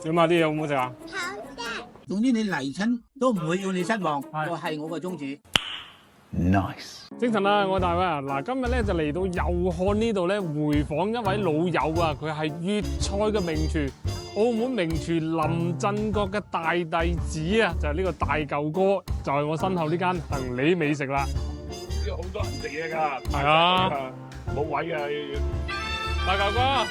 點啊？啲嘢好唔好食啊？好食。總之你嚟親都唔會要你失望，個係我個宗旨。Nice。精神啦，我大衛啊！嗱，今日咧就嚟到祐漢呢度咧，回訪一位老友啊，佢係粵菜嘅名廚，澳門名廚林振國嘅大弟子啊，就係呢個大舊哥，就係我身後呢間恒利美食啦。呢度好多人食嘢㗎，係啊，冇位啊！大舊哥。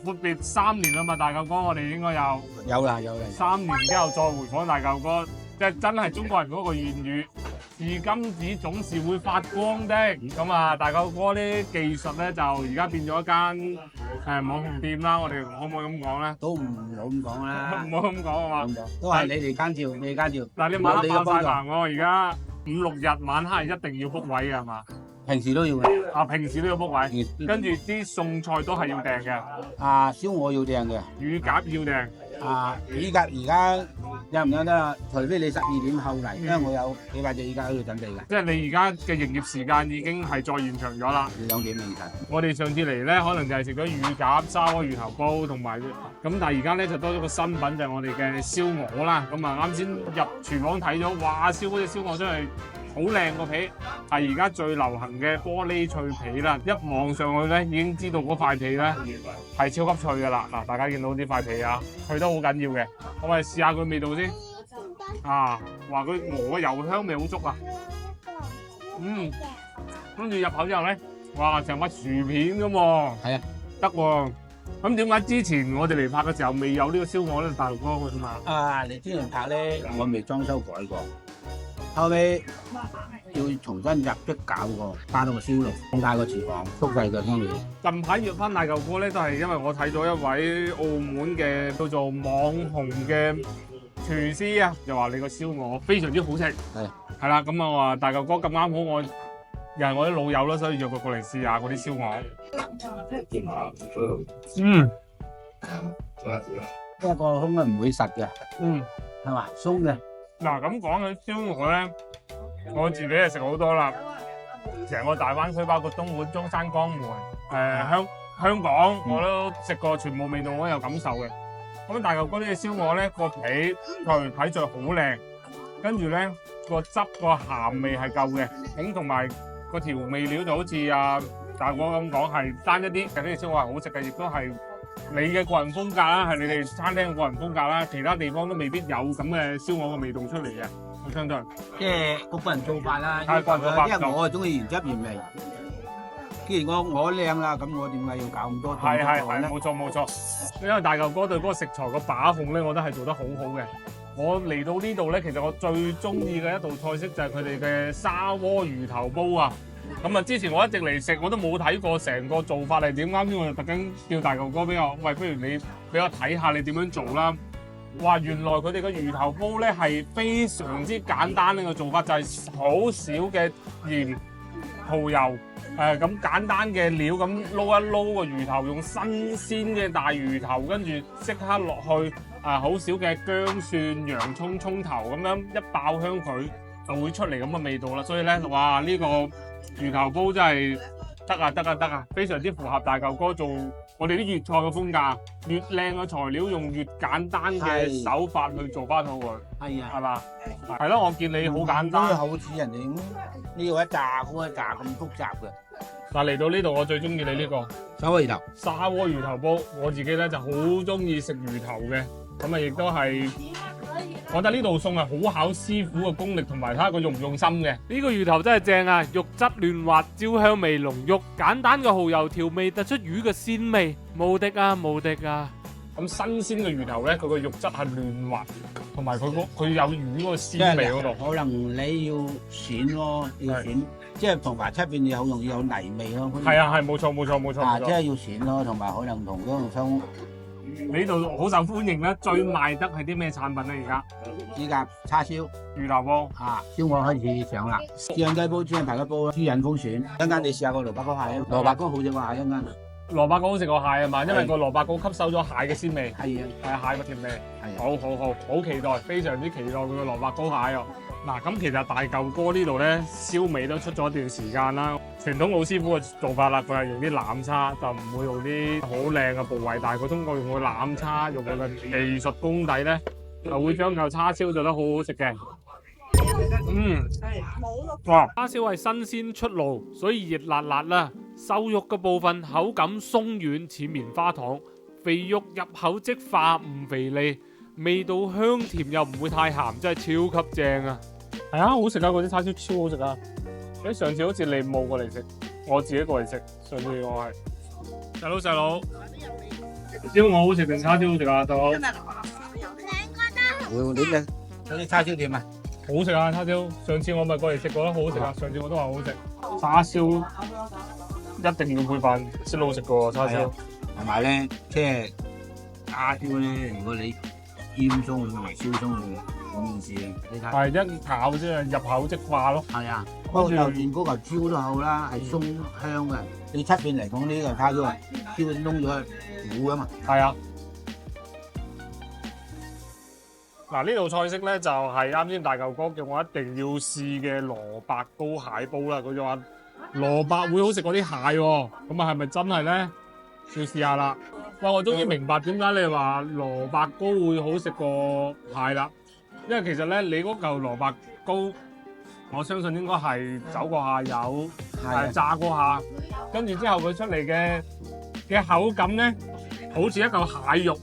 闊別3年啦嘛，大舊哥，我哋應該有啦。3年之後再回訪大舊哥，即係真係中國人嗰個諺語，是金子總是會發光的。咁啊，大舊哥啲技術咧就而家變咗一間網紅店啦，我哋可唔可以咁講咧？都唔好咁講啦，唔好咁講啊嘛，都係你哋奸照，你奸照。嗱，你晚黑爆曬棚喎，而家5、6日晚黑一定要 book 位嘅係嘛？平時都要嘅。啊，平時都要 book 位，跟住啲餸菜都係要訂嘅。啊，燒鵝要訂嘅。乳鴿要訂。啊，乳鴿而家有唔有得啊？除非你12點後嚟，因為我有幾百隻而家喺度準備嘅。即係你而家嘅營業時間已經係再延長咗啦。2點凌晨。我哋上次嚟咧，可能就係食咗乳鴿、砂鍋魚頭煲同埋咁，但係而家咧就多咗個新品，就係我哋嘅燒鵝啦。咁啊，啱先入廚房睇咗，哇！燒嗰隻燒鵝真係〜好靚個皮，係而家最流行嘅玻璃脆皮啦！一望上去咧，已經知道嗰塊皮咧係超級脆噶啦！嗱，大家見到呢塊皮啊，脆得好緊要嘅。我哋試下佢味道先。啊，話佢鵝嘅油香味好足啊！跟住入口之後咧，哇，成塊薯片咁喎。係啊，得喎。咁點解之前我哋嚟拍嘅時候未有呢個燒鵝咧？大陸哥㗎嘛？啊，你之前拍咧，我未裝修改過。後尾要重新入職搞過，加到個燒爐，放大個廚房，縮細個湯料。近排約翻大舊哥咧，都係因為我睇咗一位澳門嘅叫做網紅嘅廚師啊，就話你個燒鵝非常之好食。係啦，咁啊話大舊哥咁啱好，我又係我啲老友啦，所以約佢過嚟試下嗰啲燒鵝。一個胸啊唔會實嘅，係嘛，鬆嘅。嗱，咁講起燒鵝咧，我自己係食好多啦。成個大灣區包括東莞、中山、江門、香港，我都食過，全部味道我都有感受嘅。咁大舊哥呢隻燒鵝咧，個皮睇著好靚，跟住咧個汁個鹹味係夠嘅，咁同埋個調味料就好似大舊哥咁講係單一啲。其實呢隻燒鵝係好食嘅，亦都係你嘅個人風格啦，係你哋餐廳嘅個人風格啦，其他地方都未必有咁嘅燒鵝嘅味道出嚟嘅，我相信。即係個人做法啦，因為我係中意原汁原味。既然我靚啦，咁我點解要搞咁多？係，冇錯。因為大舊哥對嗰個食材個把控咧，我覺得係做得好好嘅。我嚟到呢度咧，其實我最中意嘅一道菜式就係佢哋嘅砂鍋魚頭煲啊！咁啊！之前我一直嚟食，我都冇睇過成個做法係點。啱先我就特登叫大舊哥俾我，喂，不如你俾我睇下你點樣做啦。哇！原來佢哋嘅魚頭煲咧係非常之簡單，呢個做法就係好少嘅鹽、蠔油，咁簡單嘅料咁撈一撈個魚頭，用新鮮嘅大魚頭，跟住即刻落去好少嘅薑蒜、洋葱、葱頭咁樣一爆香佢就會出嚟咁嘅味道啦。所以咧，哇！呢個魚頭煲真係得啊！非常之符合大舊哥做我哋啲粵菜嘅風格，越靚嘅材料用越簡單嘅手法去做翻好佢。係啊，係嘛？係咯，我見你好簡單，好似人哋咁呢個一炸嗰一炸咁複雜嘅。但嚟到呢度，我最中意你呢個砂鍋魚頭。砂鍋魚頭煲，我自己咧就好中意食魚頭嘅，咁啊亦都係。我覺得呢道餸係好考師傅嘅功力同埋睇下佢用唔用心嘅。呢個魚頭真係正啊，肉質嫩滑，焦香味濃郁，簡單嘅蠔油調味突出魚嘅鮮味，無敵啊！咁新鮮嘅魚頭咧，佢個肉質係嫩滑，同埋佢有魚嗰個鮮味嗰度。可能你要閃咯，要閃，即係同埋出邊有容易有泥味咯。係啊，冇錯。即係要閃咯，同埋可能同嗰種相。呢度好受歡迎啦，最賣得係啲咩產品咧？而家指甲叉燒、魚頭煲燒鵝開始上啦，豬潤雞煲、豬潤排骨煲、豬潤風旋。一間你試下個蘿蔔糕蟹啊，蘿蔔糕好食過蟹一間。蘿蔔糕好食過蟹啊嘛，因為個蘿蔔糕吸收咗蟹嘅鮮味，係蟹嘅甜味。好期待，非常之期待佢個蘿蔔糕蟹啊！嗱，咁其實大舊哥呢度咧燒味都出咗一段時間啦。傳統老師傅嘅做法啦，佢係用啲攬叉，就唔會用啲好靚嘅部位，但係佢通過用個攬叉，用佢嘅技術功底咧，就會將嚿叉燒做得好好食嘅。哇！叉燒係新鮮出爐，所以熱辣辣啦。瘦肉嘅部分口感鬆軟似棉花糖，肥肉入口即化唔肥膩，味道香甜又唔會太鹹，真係超級正啊！係啊，好食啊！嗰啲叉燒超好食啊！你上次好似你冇過嚟食，我自己過嚟食。上次我係細佬，燒鵝好食定叉燒好食啊？大佬，你嘅嗰啲叉燒點啊？好食啊！叉燒，上次我咪過嚟食過咯，好好食啊！上次我都話好食。叉燒一定要配飯先好食噶喎，叉燒。同埋咧，即係叉燒咧，如果你醃鬆佢同埋燒鬆佢，咁件事你睇。係一咬即係入口即化咯。係啊，不過就算嗰嚿焦都好啦，係鬆香嘅。你出邊嚟講呢個叉燒係燒燶咗糊啊嘛。係啊。嗱，呢道菜式咧就係啱先大舊哥叫我一定要試嘅蘿蔔糕蟹煲啦。佢就話蘿蔔會好食過啲蟹喎，咁啊係咪真係咧？要試下啦。哇！我終於明白點解你話蘿蔔糕會好食過蟹啦。因為其實咧，你嗰嚿蘿蔔糕，我相信應該係走過下油，係炸過下，跟住之後佢出嚟嘅口感咧，好似一嚿蟹肉。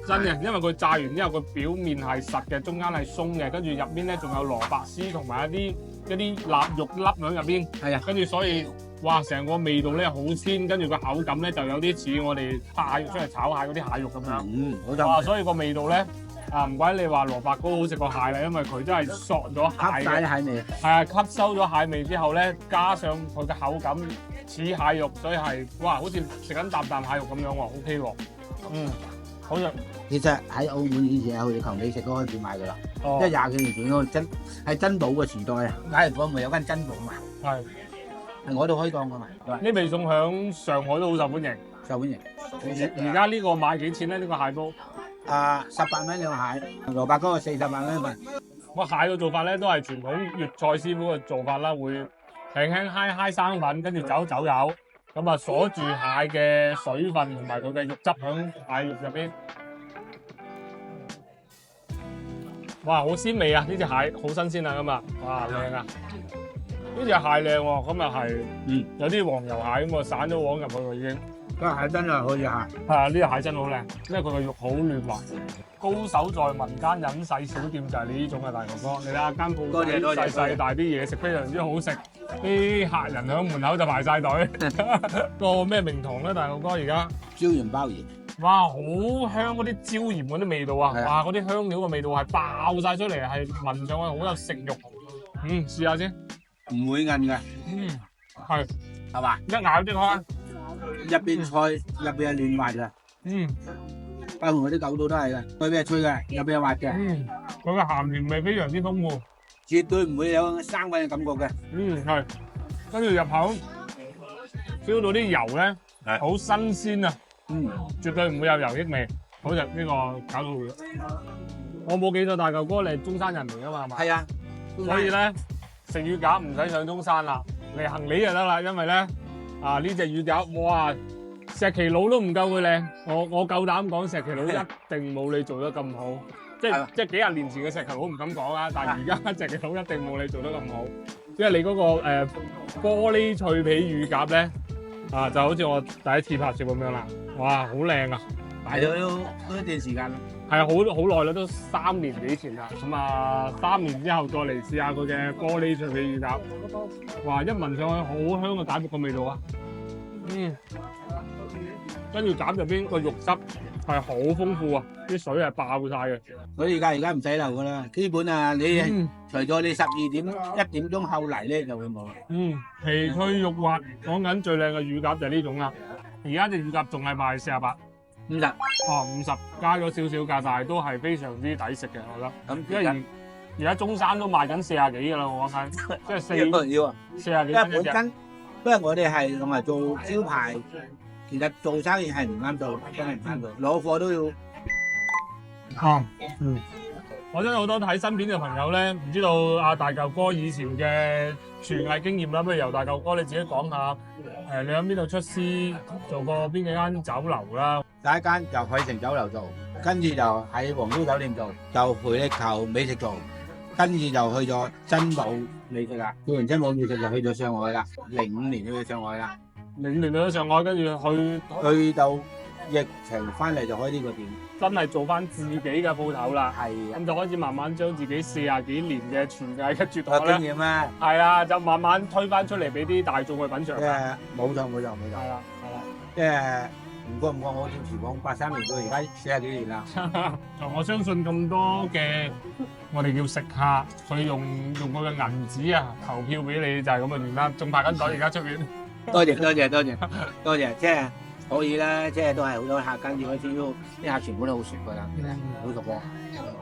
真嘅，因為佢炸完之後，佢表面係實嘅，中間係鬆嘅，跟住入邊咧仲有蘿蔔絲同埋一啲臘肉粒喺入邊。係啊，跟住所以哇，成個味道咧好鮮，跟住個口感咧就有啲似我哋蟹肉出嚟炒蟹嗰啲蟹肉咁樣。好就哇，所以個味道咧啊，唔怪你話蘿蔔糕好食過蟹啦，因為佢真係索咗蟹嘅。吸晒蟹味。係啊，吸收咗蟹味之後咧，加上佢嘅口感似蟹肉，所以係哇，好似食緊啖蟹肉咁樣喎，OK 喎。好食。其實喺澳門以前有去求美食都可以變賣噶啦，即係20幾年前嗰個珍寶嘅時代啊，解嚟講咪有間珍寶嘛，係我都開檔噶嘛。呢味餸響上海都好受歡迎，受歡迎。而家呢個賣幾錢咧？呢個蟹煲18蚊兩蟹，蘿蔔糕40蚊一份。個蟹嘅做法咧都係傳統粵菜師傅嘅做法啦，會輕輕揩生粉，跟住走油，咁啊鎖住蟹嘅水分同埋佢嘅肉汁響蟹肉入邊。哇，好鮮味啊！呢隻蟹好新鮮啊，咁啊，哇靚啊！呢隻蟹靚喎，咁啊係，有啲黃油蟹咁啊，散咗黃入去喎已經。個蟹真係好似蟹。係啊，呢隻蟹真好靚，因為佢個肉好嫩滑。高手在民間隱世小店就係你呢種啊，大哥哥。你睇下間鋪細細，但係啲嘢食非常之好食，啲客人喺門口就排晒隊。個咩名堂咧，大哥哥而家？椒鹽鮑魚。哇，好香嗰啲椒鹽嗰啲味道啊！哇，嗰啲香料嘅味道係爆晒出嚟，係聞上去好有食慾。試下先。唔會韌嘅。係嘛？一咬即開。入邊菜入邊係嫩滑嘅。包括我啲狗肚都係嘅，外邊係脆嘅，入邊係滑嘅。佢嘅鹹甜味非常之豐富，絕對唔會有生粉嘅感覺嘅。係。跟住入口 feel 到啲油咧，好新鮮啊！絕對唔會有油益味，好食呢個搞到魚。我冇記錯，大舊哥你係中山人嚟噶嘛？係嘛？係啊，所以咧食乳鴿唔使上中山啦，嚟行李就得啦。因為咧呢隻乳鴿，哇，石岐佬都唔夠佢靚。我夠膽講，石岐佬一定冇你做得咁好。即係幾廿年前嘅石岐佬唔敢講啊，但係而家石岐佬一定冇你做得咁好，因為你嗰個玻璃脆皮乳鴿咧。就好似我第一次拍攝咁樣啦，哇，好靚啊！擺咗都一段時間啦，係啊，好耐啦，都3年幾前啦。咁3年之後再嚟試下佢嘅玻璃脆皮乳鴿，哇！一聞上去好香嘅解肉嘅味道啊！跟住鴿入邊個肉汁係好豐富啊，啲水係爆晒嘅。所以而家唔使留噶啦，基本你除咗你12點1點鐘後嚟咧就會冇啦。皮脆肉滑，講緊最靚嘅乳鴿就係呢種啦。而家隻乳鴿仲係賣48、50。50加咗少少價，但係都係非常之抵食嘅，我覺得。咁因為而家中山都賣緊40幾噶啦，我講緊，即係40幾蚊一隻。不過我哋係同埋做招牌。其實做生意係唔啱做，真係唔啱做，攞貨都要。我真係好多睇新片嘅朋友咧，唔知道阿大嚿哥以前嘅廚藝經驗啦，不如由大嚿哥你自己講下。你喺邊度出師，做過邊幾間酒樓啦？第一間就海城酒樓做，跟住就喺皇都酒店做，就培力球美食做，跟住就去咗珍寶美食啦。做完珍寶美食就去咗上海啦，05年去咗上海啦。05年去咗上海，跟住去到疫情翻嚟就開呢個店，真係做翻自己嘅鋪頭啦。係啊，咁就開始慢慢將自己40幾年嘅廚藝嘅絕學經咧，驗啦。係啦，就慢慢推翻出嚟俾啲大眾去品嚐。冇錯，係啦。即係唔覺我做廚房83年到而家40幾年啦。我相信咁多嘅我哋叫食客，佢用佢嘅銀紙啊投票俾你就係咁嘅原因。仲排緊隊而家出面。多謝，即係可以啦，即係都係好多客跟住嗰啲客全部都好熟噶啦，好熟喎。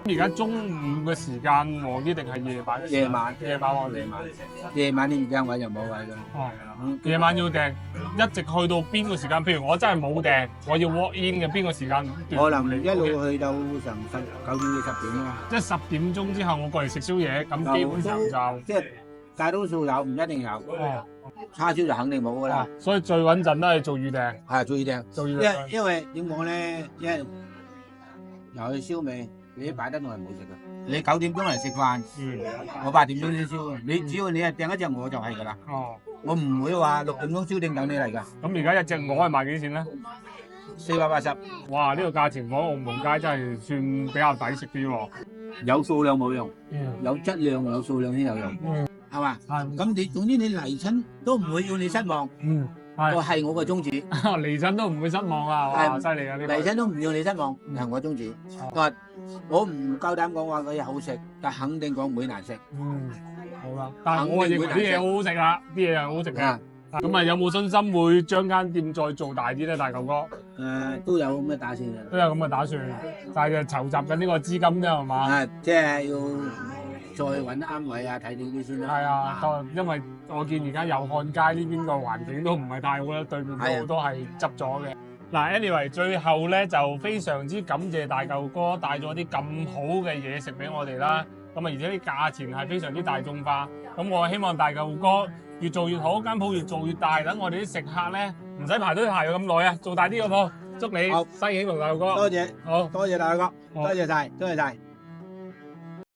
而家中午嘅時間旺啲定係夜晚？夜晚旺啲。夜晚你唔訂位就冇位㗎。哦，夜晚要訂，一直去到邊個時間？譬如我真係冇訂，我要 walk in 嘅邊個時間？可能一路去到成9點幾10點啊。即係10點鐘之後我過嚟食宵夜，咁基本上就即係大多數有，唔一定有。哦，叉燒就肯定冇㗎啦。所以最穩陣都係做預訂。係做預訂，做預訂。因為點講咧？因為又去燒味，你擺得耐冇食㗎。你9點鐘嚟食飯，我8點鐘先燒。你只要你係訂一隻鵝就係㗎啦。哦，我唔會話6點鐘燒定等你嚟㗎。咁而家一隻鵝係賣幾錢咧？480。哇！呢個價錢講澳門街真係算比較抵食啲喎。有數量冇用，有質量有數量先有用，係嘛？咁你總之你嚟親都唔會要你失望。個係我個宗旨。嚟親都唔會失望啊！哇，犀利啊！呢個嚟親都唔要你失望，係我宗旨。我唔夠膽講話佢嘢好食，但肯定講唔會難食。好啦。但係我係認為啲嘢好好食啊，啲嘢係好食嘅。咁啊，有冇信心會將間店再做大啲咧，大嚿哥？都有咁嘅打算嘅。都有咁嘅打算，但係就籌集緊呢個資金啫，係嘛？即係要再揾啱位啊，睇定啲先啦。係啊，因為我見而家祐漢街呢邊個環境都唔係太好啦，對面好多係執咗嘅。嗱 ，anyway， 最後咧就非常之感謝大嚿哥帶咗啲咁好嘅嘢食俾我哋啦。咁啊，而且啲價錢係非常之大眾化。咁我希望大嚿哥越做越好，間鋪越做越大，等我哋啲食客咧唔使排隊排咗咁耐啊，做大啲個鋪。祝你西興隆大嚿哥。多謝，好，多謝大嚿哥，多謝晒。